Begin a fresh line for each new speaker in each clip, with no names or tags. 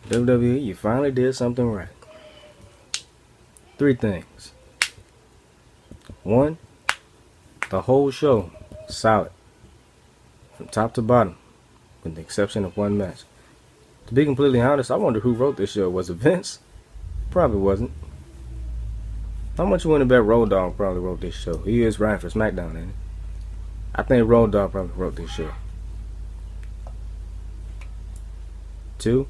WWE, you finally did something right. 3 things. 1, the whole show, solid. From top to bottom, with the exception of 1 match. To be completely honest, I wonder who wrote this show. Was it Vince? Probably wasn't. How much you want to bet Road Dogg probably wrote this show? He is writing for SmackDown, ain't he? I think Road Dogg probably wrote this show. 2,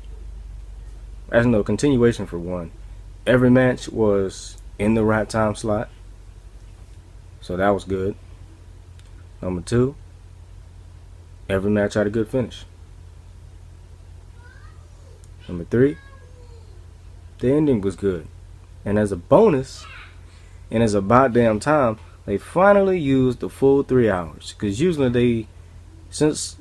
as no continuation for 1. Every match was in the right time slot, so that was good. Number 2, every match had a good finish. Number 3, the ending was good. And as a bonus, and as about damn time, they finally used the full 3 hours. Because usually since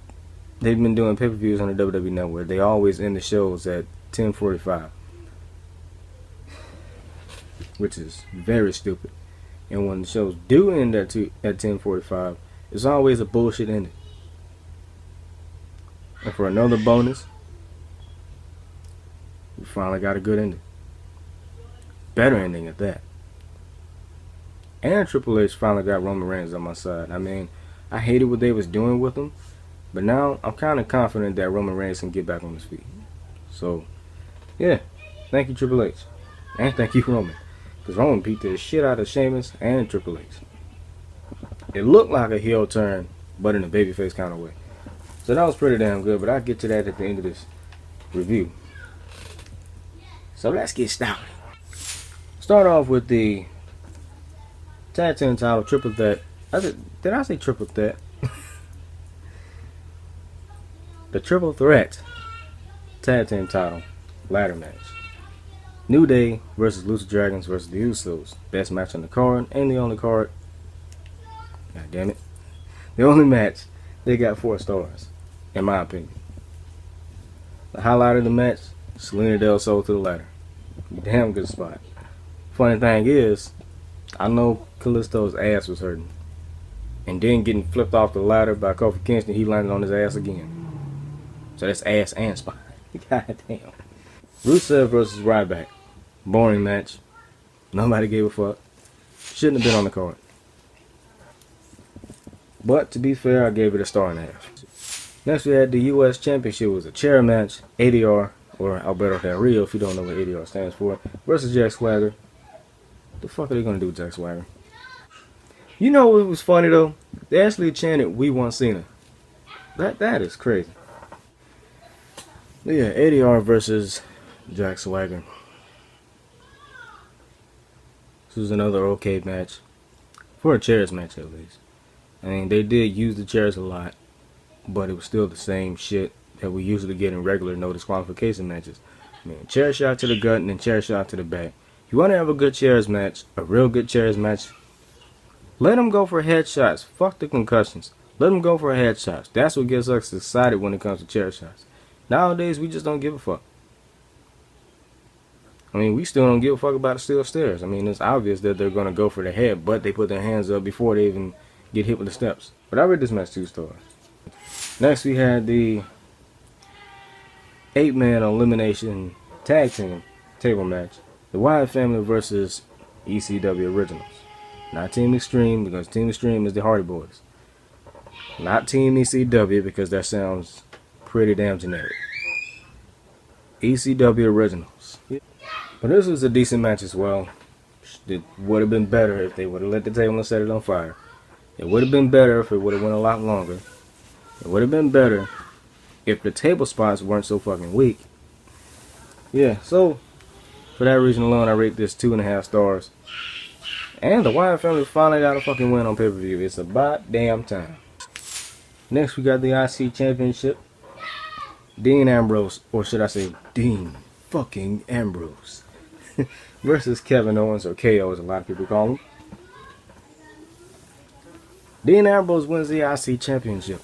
they've been doing pay-per-views on the WWE Network, they always end the shows at 10:45. Which is very stupid. And when the shows do end at 10:45, it's always a bullshit ending. And for another bonus, we finally got a good ending. Better ending at that. And Triple H finally got Roman Reigns on my side. I mean, I hated what they was doing with him, but now I'm kind of confident that Roman Reigns can get back on his feet. So, yeah, thank you Triple H. And thank you Roman. Because Roman beat the shit out of Sheamus and Triple H. It looked like a heel turn, but in a babyface kind of way. So that was pretty damn good, but I'll get to that at the end of this review. So let's get started. Start off with the tag team title triple threat. Did I say triple threat? The triple threat tag team title ladder match. New Day versus Lucha Dragons versus the Usos. Best match on the card and the only card. God damn it. The only match they got 4 stars, in my opinion. The highlight of the match, Selena Del Sol to the ladder. Damn good spot. Funny thing is, I know Kalisto's ass was hurting. And then getting flipped off the ladder by Kofi Kingston, he landed on his ass again. So that's ass and spine. God damn. Rusev versus Ryback. Boring match. Nobody gave a fuck. Shouldn't have been on the card. But to be fair, I gave it a 1.5 stars. Next we had the US Championship. It was a chair match. ADR, or Alberto Del Rio, if you don't know what ADR stands for, versus Jack Swagger. The fuck are they gonna do with Jack Swagger? You know what was funny though? They actually chanted "We want Cena." That is crazy. But yeah, ADR versus Jack Swagger. This was another okay match. For a chairs match at least. I mean, they did use the chairs a lot, but it was still the same shit that we usually get in regular no disqualification matches. I mean, chair shot to the gut and then chair shot to the back. You want to have a good chairs match, a real good chairs match, let them go for headshots. Fuck the concussions. Let them go for headshots. That's what gets us excited when it comes to chair shots. Nowadays, we just don't give a fuck. I mean, we still don't give a fuck about the steel stairs. I mean, it's obvious that they're going to go for the head, but they put their hands up before they even get hit with the steps. But I rate this match 2 stars. Next, we had the 8-man elimination tag team table match. The Wyatt family versus ECW Originals. Not Team Extreme, because Team Extreme is the Hardy Boys. Not Team ECW, because that sounds pretty damn generic. ECW Originals. But this was a decent match as well. It would have been better if they would have lit the table and set it on fire. It would have been better if it would have went a lot longer. It would have been better if the table spots weren't so fucking weak. Yeah, so for that reason alone, I rate this 2.5 stars. And the Wyatt family finally got a fucking win on pay-per-view. It's about damn time. Next, we got the IC Championship. Dean Ambrose, or should I say Dean fucking Ambrose, versus Kevin Owens, or KO as a lot of people call him. Dean Ambrose wins the IC Championship.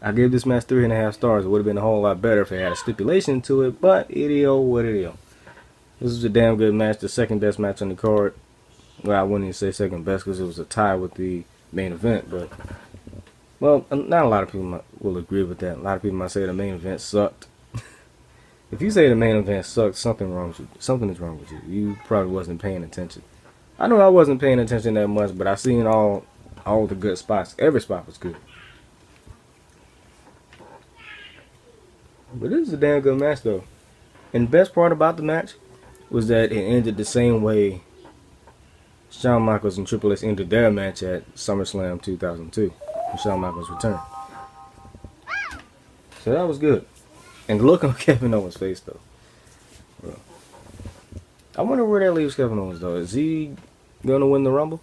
I gave this match 3.5 stars. It would have been a whole lot better if it had a stipulation to it, but it is what it is. This was a damn good match, the second best match on the card. Well, I wouldn't even say second best because it was a tie with the main event, but Well, not a lot of people will agree with that. A lot of people might say the main event sucked. If you say the main event sucked, something wrong with you. Something is wrong with you. You probably wasn't paying attention. I know I wasn't paying attention that much, but I seen all the good spots. Every spot was good. But this is a damn good match, though. And the best part about the match was that it ended the same way Shawn Michaels and Triple H ended their match at SummerSlam 2002, when Shawn Michaels returned. So that was good. And the look on Kevin Owens' face, though. Bro. I wonder where that leaves Kevin Owens, though. Is he going to win the Rumble?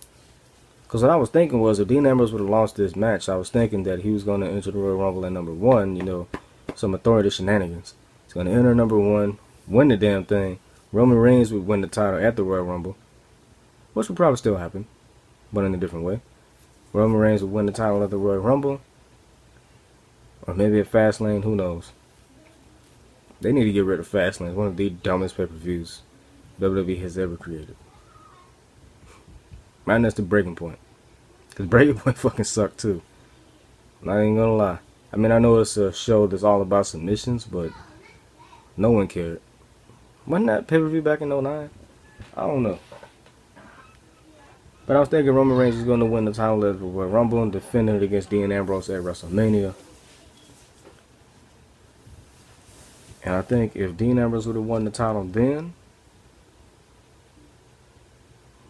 Because what I was thinking was, if Dean Ambrose would have lost this match, I was thinking that he was going to enter the Royal Rumble at number 1, you know, some authority shenanigans. He's going to enter number 1, win the damn thing. Roman Reigns would win the title at the Royal Rumble, which would probably still happen, but in a different way. Roman Reigns would win the title at the Royal Rumble, or maybe at Fastlane, who knows. They need to get rid of Fastlane. It's one of the dumbest pay-per-views WWE has ever created. Man, that's the breaking point. Because breaking point fucking sucked too. I'm not even gonna lie. I mean, I know it's a show that's all about submissions, but no one cared. Wasn't that pay-per-view back in 09? I don't know. But I was thinking Roman Reigns was going to win the title at the Royal Rumble and defend it against Dean Ambrose at WrestleMania. And I think if Dean Ambrose would have won the title then,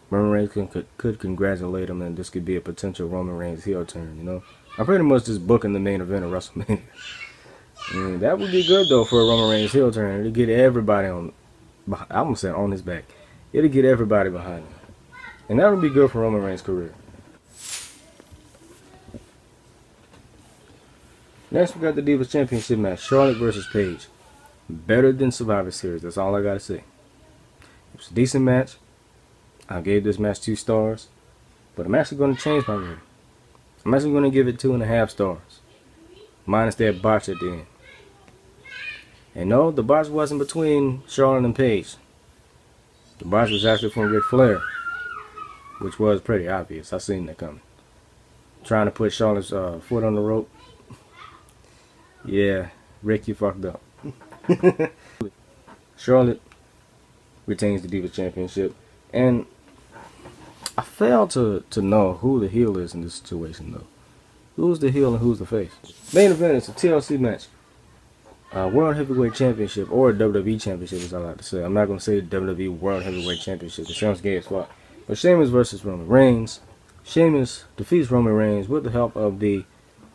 Roman Reigns could congratulate him, and this could be a potential Roman Reigns heel turn, you know? I'm pretty much just booking the main event of WrestleMania. I mean, that would be good, though, for a Roman Reigns heel turn. It'd get everybody on, I almost said on his back. It'd get everybody behind him. And that would be good for Roman Reigns' career. Next, we got the Divas Championship match, Charlotte versus Paige. Better than Survivor Series, that's all I gotta say. It was a decent match. I gave this match 2 stars. But I'm actually going to change my rating. I'm actually going to give it 2.5 stars. Minus that botch at the end. And no, the botch wasn't between Charlotte and Paige. The botch was actually from Ric Flair, which was pretty obvious. I seen that coming. Trying to put Charlotte's foot on the rope. Yeah, Rick, you fucked up. Charlotte retains the Divas Championship, and I fail to know who the heel is in this situation, though. Who's the heel and who's the face? Main event is a TLC match. World Heavyweight Championship, or WWE Championship, as I like to say. I'm not going to say WWE World Heavyweight Championship. It sounds gay as fuck. But Sheamus versus Roman Reigns. Sheamus defeats Roman Reigns with the help of the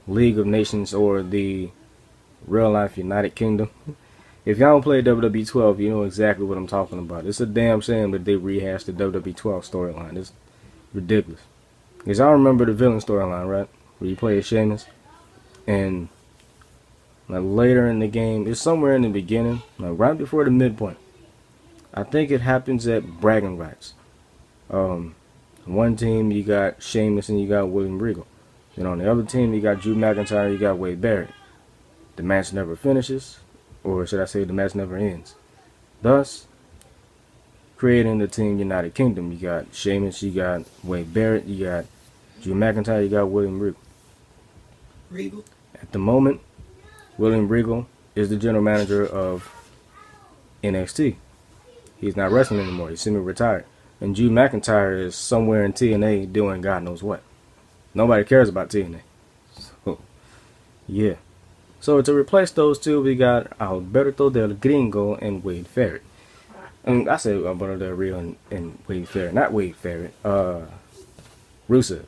League of Nations, or the real life United Kingdom. If y'all don't play WWE 12, you know exactly what I'm talking about. It's a damn shame that they rehashed the WWE 12 storyline. It's ridiculous. Because y'all remember the villain storyline, right? Where you play as Sheamus. And like later in the game, it's somewhere in the beginning, like right before the midpoint. I think it happens at bragging rights. One team you got Sheamus and you got William Regal. Then on the other team you got Drew McIntyre, you got Wade Barrett. The match never finishes, or should I say the match never ends. Thus, creating the Team United Kingdom. You got Sheamus, you got Wade Barrett, you got Drew McIntyre, you got William Regal. At the moment, William Regal is the general manager of NXT. He's not wrestling anymore. He's semi-retired. And Drew McIntyre is somewhere in TNA doing God knows what. Nobody cares about TNA. So, yeah. So to replace those two, we got Alberto Del Gringo and Wade Barrett. And I said Alberto Del Rio and Wade Barrett, not Wade Barrett. Rusev.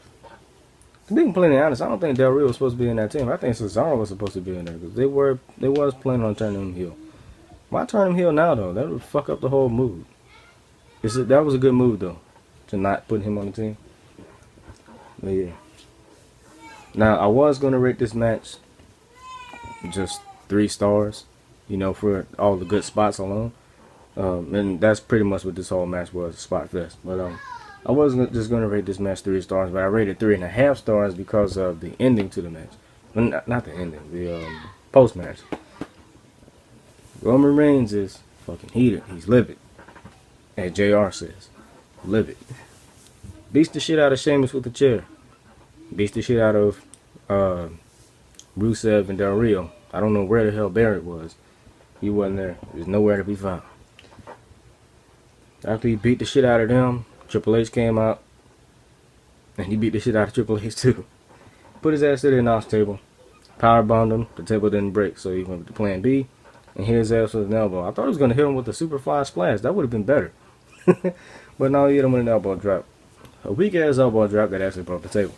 To be completely honest, I don't think Del Rio was supposed to be in that team. I think Cesaro was supposed to be in there because they was planning on turning him heel. Why turn him heel now though? That would fuck up the whole mood. That was a good move though, to not put him on the team. But yeah. Now I was gonna rate this match just 3 stars, you know, for all the good spots alone. And that's pretty much what this whole match was, a spot fest. But I wasn't just going to rate this match 3 stars, but I rated 3.5 stars because of the ending to the match. Well, not the ending, the post-match. Roman Reigns is fucking heated. He's livid. As JR says, livid. Beats the shit out of Sheamus with the chair. Beats the shit out of Rusev and Del Rio. I don't know where the hell Barrett was. He wasn't there. He was nowhere to be found. After he beat the shit out of them, Triple H came out. And he beat the shit out of Triple H too. Put his ass to the announce table. Powerbombed him. The table didn't break, so he went with the plan B. And hit his ass with an elbow. I thought he was going to hit him with a Superfly Splash. That would have been better. But no, he hit him with an elbow drop. A weak ass elbow drop that actually broke the table.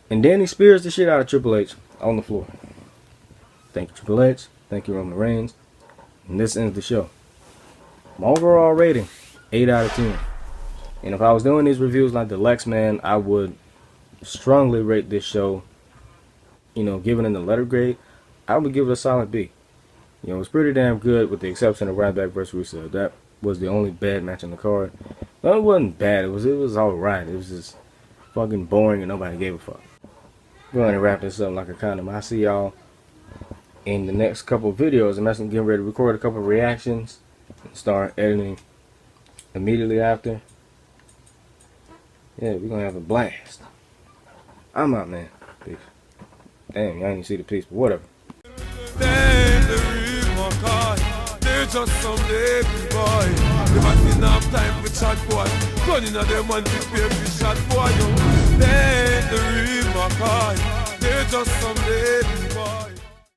And then he spears the shit out of Triple H on the floor. Thank you, Triple H. Thank you, Roman Reigns. And this ends the show. My overall rating, 8 out of 10. And if I was doing these reviews like the Lex Man, I would strongly rate this show, giving it a letter grade. I would give it a solid B. It was pretty damn good with the exception of Ryback versus Rusev. That was the only bad match on the card. Well, it wasn't bad. It was alright. It was just fucking boring and nobody gave a fuck. We're going to wrap this up like a condom. I'll see y'all in the next couple of videos. I'm actually getting ready to record a couple of reactions and start editing immediately after. Yeah, we're going to have a blast. I'm out, man. Peace. Damn, y'all didn't see the piece, but whatever. They're just some baby boy. They might not have time for chat boy. Running at them and prepare for chat boy. They ain't the real McCoy. They're just some baby boy.